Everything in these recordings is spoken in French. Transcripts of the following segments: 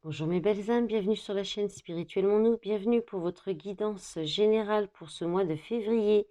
Bonjour mes belles âmes, bienvenue sur la chaîne Spirituellement Nous, bienvenue pour votre guidance générale pour ce mois de février,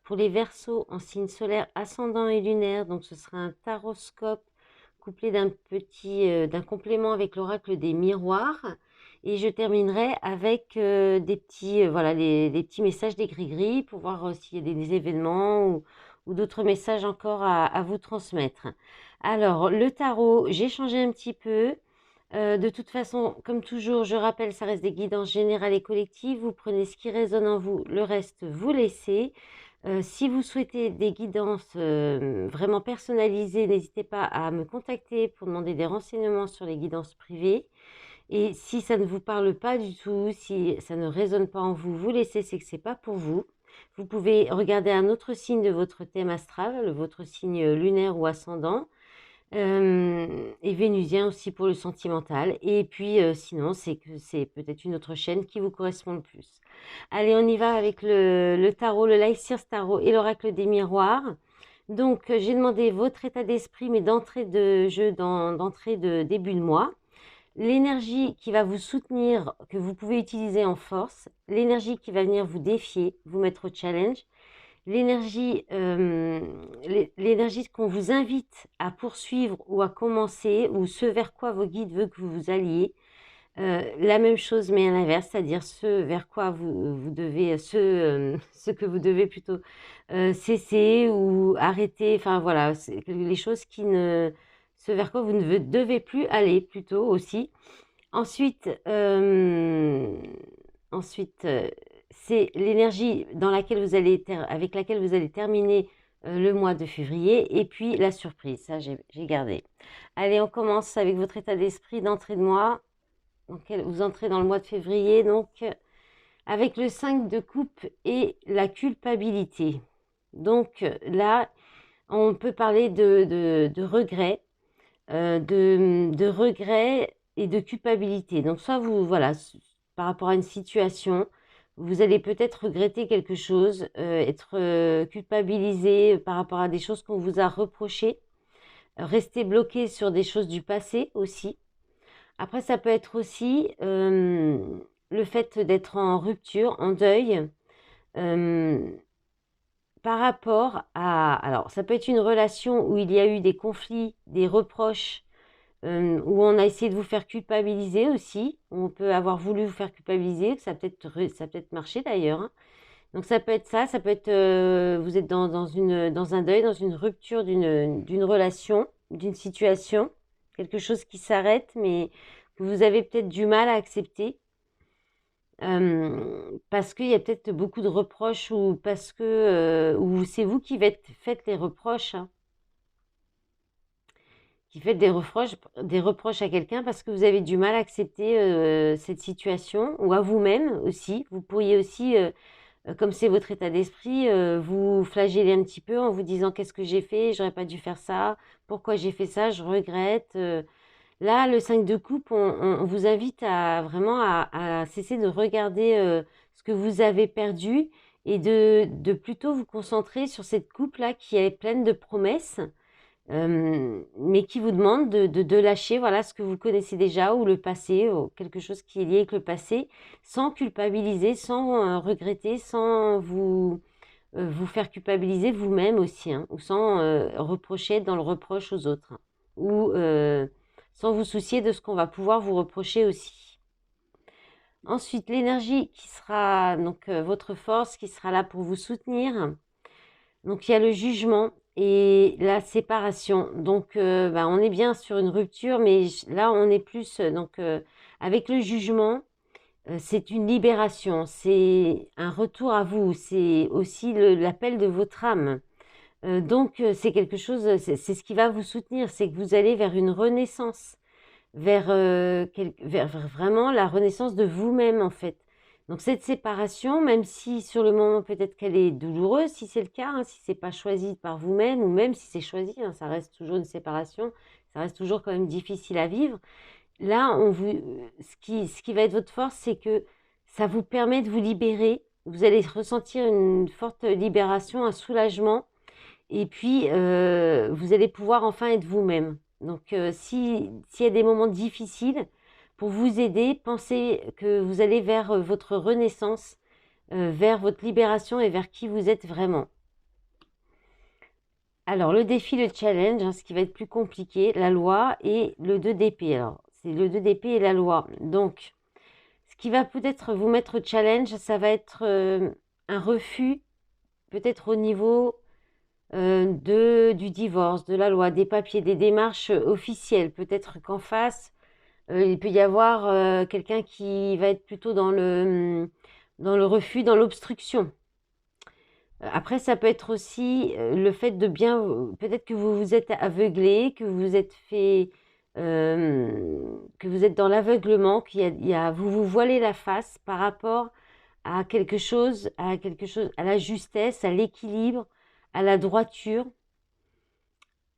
pour les Verseaux en signe solaire ascendant et lunaire. Donc ce sera un taroscope couplé d'un complément avec l'oracle des miroirs. Et je terminerai avec des petits, voilà, les petits messages des gris-gris pour voir s'il y a des événements ou d'autres messages encore à vous transmettre. Alors, le tarot, j'ai changé un petit peu. De toute façon, comme toujours, je rappelle, ça reste des guidances générales et collectives. Vous prenez ce qui résonne en vous, le reste, vous laissez. Si vous souhaitez des guidances vraiment personnalisées, n'hésitez pas à me contacter pour demander des renseignements sur les guidances privées. Et si ça ne vous parle pas du tout, si ça ne résonne pas en vous, vous laissez, c'est que c'est pas pour vous. Vous pouvez regarder un autre signe de votre thème astral, votre signe lunaire ou ascendant. Et vénusien aussi pour le sentimental. Et puis sinon, c'est que c'est peut-être une autre chaîne qui vous correspond le plus. Allez, on y va avec le tarot, le Life Seers Tarot et l'oracle des miroirs. Donc, j'ai demandé votre état d'esprit, mais d'entrée de jeu, d'entrée de début de mois. L'énergie qui va vous soutenir, que vous pouvez utiliser en force. L'énergie qui va venir vous défier, vous mettre au challenge. L'énergie qu'on vous invite à poursuivre ou à commencer, ou ce vers quoi vos guides veulent que vous vous alliez. La même chose, mais à l'inverse, c'est-à-dire ce vers quoi vous devez, ce que vous devez plutôt cesser ou arrêter. Enfin voilà, les choses ce vers quoi vous ne devez plus aller plutôt aussi. Ensuite, ensuite c'est l'énergie avec laquelle vous allez terminer le mois de février. Et puis la surprise, ça j'ai gardé. Allez, on commence avec votre état d'esprit d'entrée de mois. Donc, vous entrez dans le mois de février, donc avec le 5 de coupe et la culpabilité. Donc là, on peut parler de regret, de regret et de culpabilité. Donc soit vous, voilà, par rapport à une situation, vous allez peut-être regretter quelque chose, être culpabilisé par rapport à des choses qu'on vous a reprochées, rester bloqué sur des choses du passé aussi. Après, ça peut être aussi le fait d'être en rupture, en deuil, par rapport à... Alors, ça peut être une relation où il y a eu des conflits, des reproches, où on a essayé de vous faire culpabiliser aussi. On peut avoir voulu vous faire culpabiliser, que ça ça a peut-être marché d'ailleurs, hein. Donc ça peut être ça peut être vous êtes dans un deuil, dans une rupture d'une relation, d'une situation, quelque chose qui s'arrête, mais que vous avez peut-être du mal à accepter. Parce qu'il y a peut-être beaucoup de reproches ou parce que ou c'est vous qui faites les reproches, hein, qui faites des reproches à quelqu'un parce que vous avez du mal à accepter cette situation ou à vous-même aussi. Vous pourriez aussi, comme c'est votre état d'esprit, vous flageller un petit peu en vous disant qu'est-ce que j'ai fait, j'aurais pas dû faire ça, pourquoi j'ai fait ça, je regrette. Là, le 5 de coupe, on vous invite à vraiment à cesser de regarder ce que vous avez perdu et de plutôt vous concentrer sur cette coupe-là qui est pleine de promesses, mais qui vous demande de lâcher voilà, ce que vous connaissez déjà ou le passé, ou quelque chose qui est lié avec le passé, sans culpabiliser, sans regretter, sans vous faire culpabiliser vous-même aussi, hein, ou sans reprocher être dans le reproche aux autres, hein, ou sans vous soucier de ce qu'on va pouvoir vous reprocher aussi. Ensuite, l'énergie qui sera donc votre force, qui sera là pour vous soutenir. Donc il y a le jugement et la séparation. Donc on est bien sur une rupture, mais là on est plus avec le jugement. C'est une libération, c'est un retour à vous, c'est aussi l'appel de votre âme. Donc c'est quelque chose, c'est ce qui va vous soutenir, c'est que vous allez vers une renaissance, vers vraiment la renaissance de vous-même en fait. Donc cette séparation, même si sur le moment peut-être qu'elle est douloureuse, si c'est le cas, hein, si c'est pas choisi par vous-même, ou même si c'est choisi, hein, ça reste toujours une séparation, ça reste toujours quand même difficile à vivre. Là, ce qui va être votre force, c'est que ça vous permet de vous libérer. Vous allez ressentir une forte libération, un soulagement, et puis vous allez pouvoir enfin être vous-même. Donc, s'il y a des moments difficiles, pour vous aider. Pensez que vous allez vers votre renaissance, vers votre libération et vers qui vous êtes vraiment. Alors, le défi, le challenge, hein, ce qui va être plus compliqué, la loi et le 2 d'épée. Alors, c'est le 2 d'épée et la loi. Donc, ce qui va peut-être vous mettre challenge, ça va être un refus, peut-être au niveau du divorce, de la loi, des papiers, des démarches officielles. Peut-être qu'en face, il peut y avoir quelqu'un qui va être plutôt dans le refus, dans l'obstruction. Après, ça peut être aussi le fait de bien, peut-être que vous vous êtes aveuglé, que vous êtes fait, que vous êtes dans l'aveuglement, vous vous voilez la face par rapport à la justesse, à l'équilibre, à la droiture,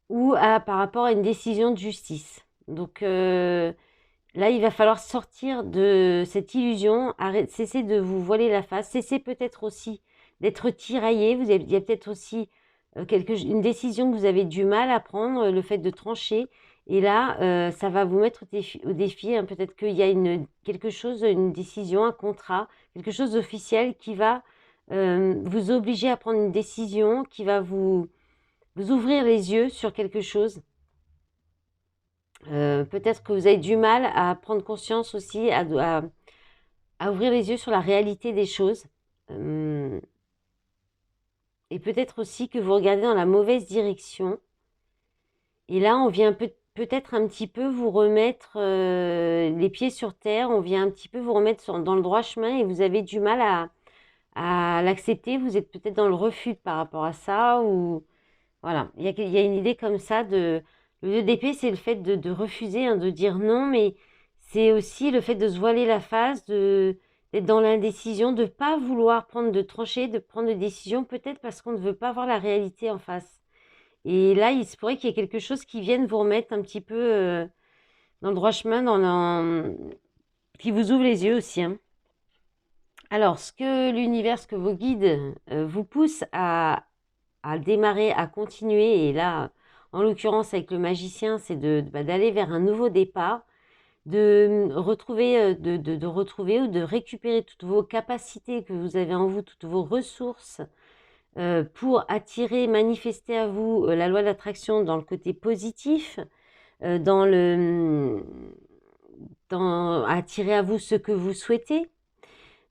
ou par rapport à une décision de justice. Donc là, il va falloir sortir de cette illusion, cesser de vous voiler la face, cesser peut-être aussi d'être tiraillé. Il y a peut-être aussi une décision que vous avez du mal à prendre, le fait de trancher. Et là, ça va vous mettre au défi. Hein. Peut-être qu'il y a quelque chose, une décision, un contrat, quelque chose d'officiel qui va vous obliger à prendre une décision, qui va vous ouvrir les yeux sur quelque chose. Peut-être que vous avez du mal à prendre conscience aussi, à ouvrir les yeux sur la réalité des choses. Et peut-être aussi que vous regardez dans la mauvaise direction. Et là, on vient peut-être un petit peu vous remettre les pieds sur terre, on vient un petit peu vous remettre dans le droit chemin et vous avez du mal à l'accepter. Vous êtes peut-être dans le refus par rapport à ça. Ou voilà, il y a une idée comme ça de... Le 2 d'épée, c'est le fait de refuser, hein, de dire non, mais c'est aussi le fait de se voiler la face, d'être dans l'indécision, de ne pas vouloir de trancher, de prendre des décisions, peut-être parce qu'on ne veut pas voir la réalité en face. Et là, il se pourrait qu'il y ait quelque chose qui vienne vous remettre un petit peu dans le droit chemin, qui vous ouvre les yeux aussi. Hein. Alors, ce que l'univers, ce que vos guides vous poussent à démarrer, à continuer, et là, en l'occurrence avec le magicien, c'est d'aller vers un nouveau départ, de retrouver, de retrouver ou de récupérer toutes vos capacités que vous avez en vous, toutes vos ressources pour attirer, manifester à vous la loi d'attraction dans le côté positif, attirer à vous ce que vous souhaitez.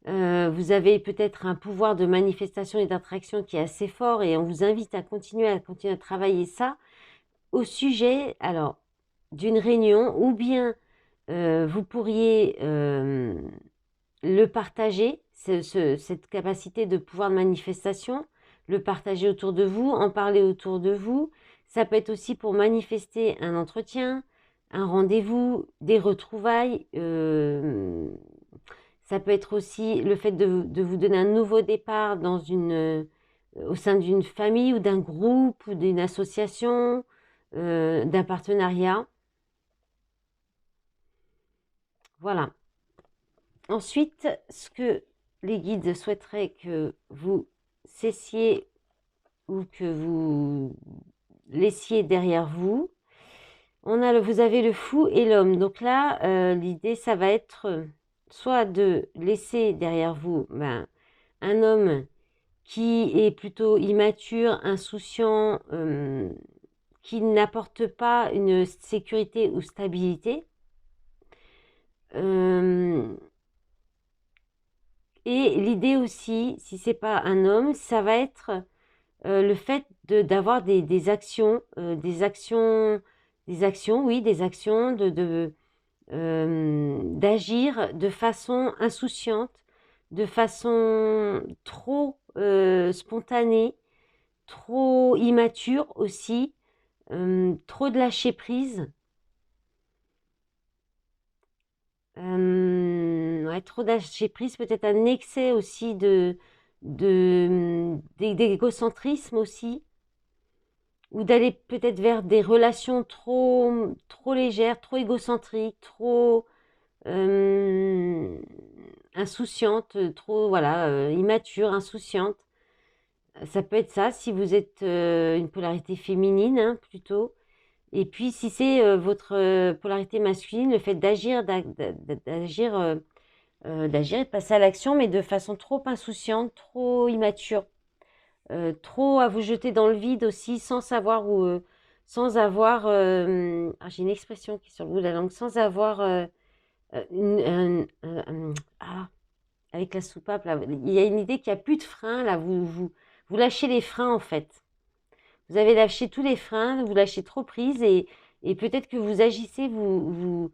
Vous avez peut-être un pouvoir de manifestation et d'attraction qui est assez fort et on vous invite à continuer à travailler ça au sujet alors d'une réunion ou bien vous pourriez le partager, cette capacité de pouvoir de manifestation, le partager autour de vous, en parler autour de vous. Ça peut être aussi pour manifester un entretien, un rendez-vous, des retrouvailles. Ça peut être aussi le fait de vous donner un nouveau départ au sein d'une famille ou d'un groupe ou d'une association, d'un partenariat. Voilà. Ensuite, ce que les guides souhaiteraient que vous cessiez ou que vous laissiez derrière vous, vous avez le fou et l'homme. Donc là, l'idée, ça va être soit de laisser derrière vous un homme qui est plutôt immature, insouciant, qui n'apporte pas une sécurité ou stabilité. Et l'idée aussi, si c'est pas un homme, ça va être le fait d'avoir des actions, d'agir de façon insouciante, de façon trop spontanée, trop immature aussi, trop de lâcher prise. Ouais, trop lâcher prise, peut-être un excès aussi d'égocentrisme aussi, ou d'aller peut-être vers des relations trop légères, trop égocentriques, trop insouciantes, trop voilà, immatures, insouciantes. Ça peut être ça si vous êtes une polarité féminine hein, plutôt. Et puis, si c'est votre polarité masculine, le fait d'agir, d'agir et de passer à l'action, mais de façon trop insouciante, trop immature, trop à vous jeter dans le vide aussi, sans savoir où, sans avoir, j'ai une expression qui est sur le bout de la langue, sans avoir ah, avec la soupape, là, il y a une idée qu'il n'y a plus de frein, là, vous lâchez les freins en fait. Vous avez lâché tous les freins, vous lâchez trop prise et peut-être que vous agissez, vous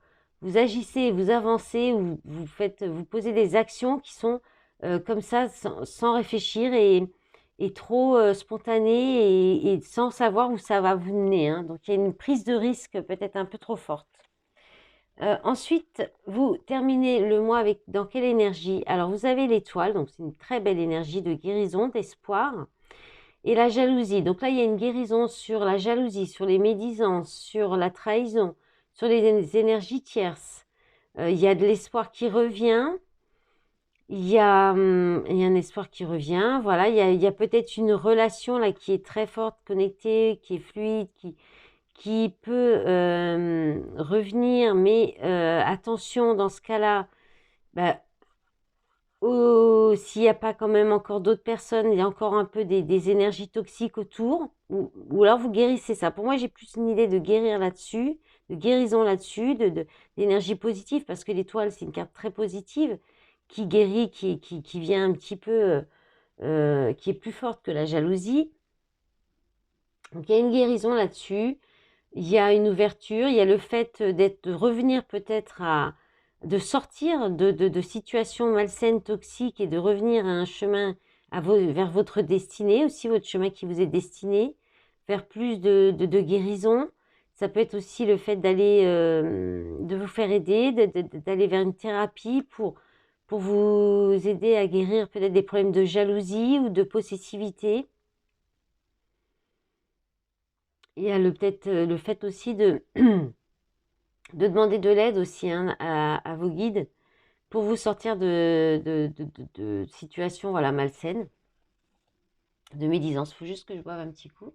agissez, vous avancez, vous posez des actions qui sont comme ça, sans réfléchir et trop spontanées et sans savoir où ça va vous mener, hein. Donc il y a une prise de risque peut-être un peu trop forte. Ensuite, vous terminez le mois avec dans quelle énergie? Alors vous avez l'étoile, donc c'est une très belle énergie de guérison, d'espoir. Et la jalousie. Donc là, il y a une guérison sur la jalousie, sur les médisances, sur la trahison, sur les énergies tierces. Il y a de l'espoir qui revient. Il y a un espoir qui revient. Voilà, il y a peut-être une relation là qui est très forte, connectée, qui est fluide, qui peut revenir. Mais attention, dans ce cas-là, bah, s'il n'y a pas quand même encore d'autres personnes, il y a encore un peu des énergies toxiques autour, ou alors vous guérissez ça. Pour moi, j'ai plus une idée de guérir là-dessus, de guérison là-dessus, d'énergie positive, parce que l'étoile, c'est une carte très positive, qui guérit, qui vient un petit peu, qui est plus forte que la jalousie. Donc il y a une guérison là-dessus, il y a une ouverture, il y a le fait de revenir peut-être de sortir de situations malsaines, toxiques et de revenir à un chemin vers votre destinée, aussi votre chemin qui vous est destiné, vers plus de guérison. Ça peut être aussi le fait d'aller, de vous faire aider, d'aller vers une thérapie pour vous aider à guérir peut-être des problèmes de jalousie ou de possessivité. Il y a peut-être le fait aussi de demander de l'aide aussi, hein, à vos guides pour vous sortir de situations, voilà, malsaines, de médisance. Il faut juste que je boive un petit coup.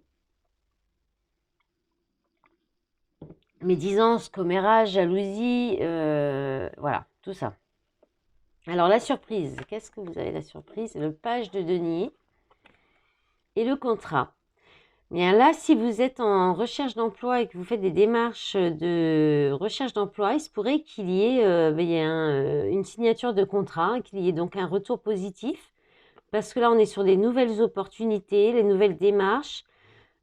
Médisance, commérage, jalousie, voilà, tout ça. Alors la surprise, qu'est-ce que vous avez la surprise? Le page de denier et le contrat. Bien là, si vous êtes en recherche d'emploi et que vous faites des démarches de recherche d'emploi, il se pourrait qu'il y ait, une signature de contrat, qu'il y ait donc un retour positif, parce que là, on est sur des nouvelles opportunités, les nouvelles démarches,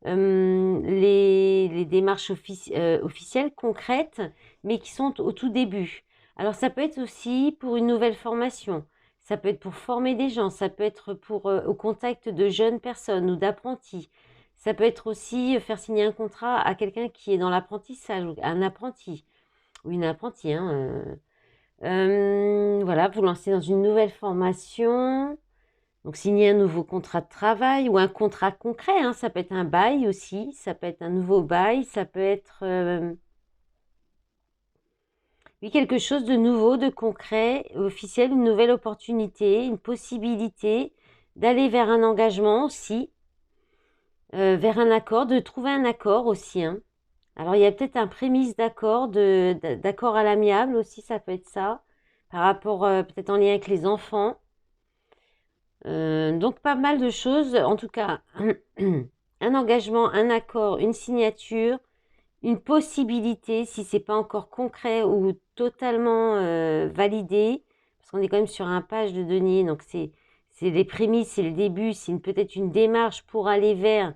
les démarches officielles, concrètes, mais qui sont au tout début. Alors ça peut être aussi pour une nouvelle formation, ça peut être pour former des gens, ça peut être pour au contact de jeunes personnes ou d'apprentis. Ça peut être aussi faire signer un contrat à quelqu'un qui est dans l'apprentissage, ou un apprenti ou une apprentie, hein, voilà, vous lancer dans une nouvelle formation, donc signer un nouveau contrat de travail ou un contrat concret, hein, ça peut être un bail aussi, ça peut être un nouveau bail, ça peut être oui, quelque chose de nouveau, de concret, officiel, une nouvelle opportunité, une possibilité d'aller vers un engagement aussi, vers un accord, de trouver un accord aussi, hein. Alors, il y a peut-être un prémisse d'accord, d'accord à l'amiable aussi, ça peut être ça, par rapport, peut-être en lien avec les enfants. Donc, pas mal de choses. En tout cas, un engagement, un accord, une signature, une possibilité, si c'est pas encore concret ou totalement validé, parce qu'on est quand même sur un page de denier, donc c'est les prémices, c'est le début, c'est peut-être une démarche pour aller vers,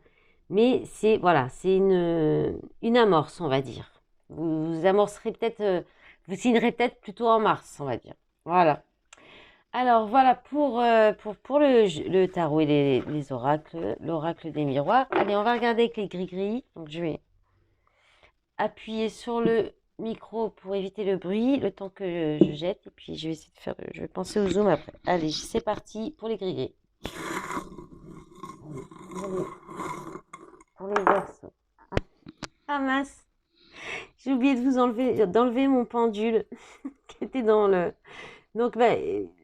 mais c'est voilà, c'est une amorce, on va dire. Vous amorcerez peut-être, vous signerez peut-être plutôt en mars, on va dire. Voilà. Alors voilà pour le tarot et les oracles, l'oracle des miroirs. Allez, on va regarder avec les gris-gris. Donc je vais appuyer sur le micro pour éviter le bruit, le temps que je jette. Et puis je vais essayer de faire, je vais penser au zoom après. Allez, c'est parti pour les gris-gris. Pour les versos. Ah mince, j'ai oublié de vous d'enlever mon pendule qui était dans le. Donc bah,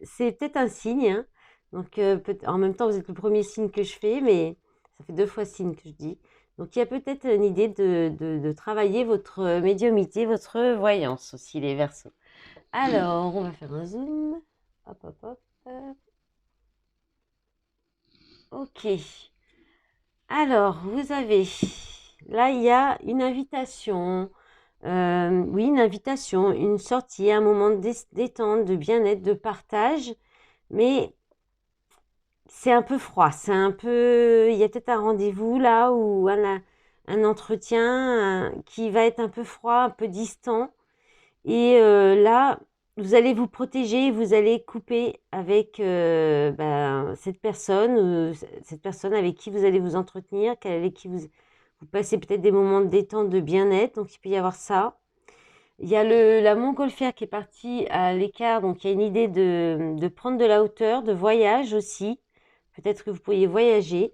c'est peut-être un signe, hein. Donc en même temps, vous êtes le premier signe que je fais, mais ça fait 2 fois signe que je dis. Donc, il y a peut-être une idée de travailler votre médiumnité, votre voyance aussi, les Verseaux. Alors, on va faire un zoom. Hop, hop, hop. Ok. Alors, vous avez... Là, il y a une invitation. Oui, une invitation, une sortie, un moment de détente, de bien-être, de partage. Mais c'est un peu froid. C'est un peu... Il y a peut-être un rendez-vous là ou un entretien qui va être un peu froid, un peu distant. Et là, vous allez vous protéger, vous allez couper avec cette personne avec qui vous allez vous entretenir, avec qui vous passez peut-être des moments de détente, de bien-être. Donc, il peut y avoir ça. Il y a la montgolfière qui est partie à l'écart. Donc, il y a une idée de prendre de la hauteur, de voyage aussi. Peut-être que vous pourriez voyager.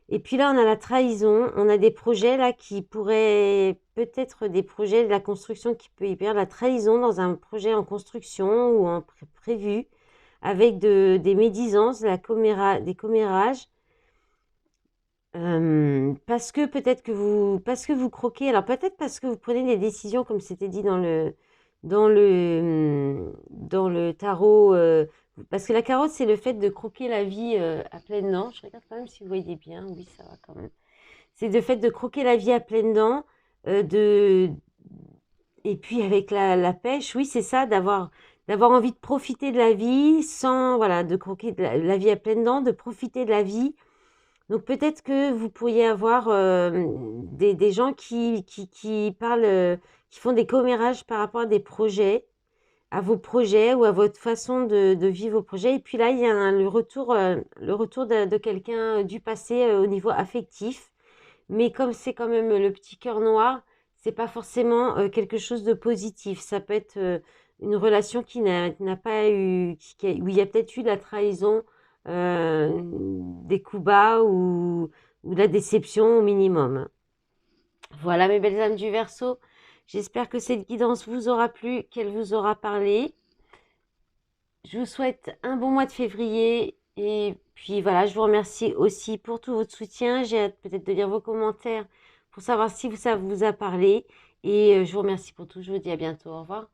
Et puis là, on a la trahison. On a des projets là qui pourraient peut-être des projets de la construction qui peut y perdre la trahison dans un projet en construction ou en prévu avec des médisances, des commérages. Parce que peut-être parce que vous croquez, alors peut-être parce que vous prenez des décisions comme c'était dit dans le tarot, parce que la carotte c'est le fait de croquer la vie à pleines dents. Je regarde quand même si vous voyez bien, oui ça va quand même. C'est le fait de croquer la vie à pleines dents, de et puis avec la pêche, oui c'est ça, d'avoir envie de profiter de la vie sans voilà de croquer la vie à pleines dents, de profiter de la vie. Donc peut-être que vous pourriez avoir des gens qui parlent, qui font des commérages par rapport à vos projets ou à votre façon de vivre vos projets. Et puis là, il y a le retour de quelqu'un du passé au niveau affectif. Mais comme c'est quand même le petit cœur noir, c'est pas forcément quelque chose de positif. Ça peut être une relation qui n'a pas eu, où il y a peut-être eu de la trahison, des coups bas ou de la déception au minimum. Voilà mes belles âmes du Verseau. J'espère que cette guidance vous aura plu, qu'elle vous aura parlé. Je vous souhaite un bon mois de février et puis voilà, je vous remercie aussi pour tout votre soutien. J'ai hâte peut-être de lire vos commentaires pour savoir si ça vous a parlé et je vous remercie pour tout. Je vous dis à bientôt. Au revoir.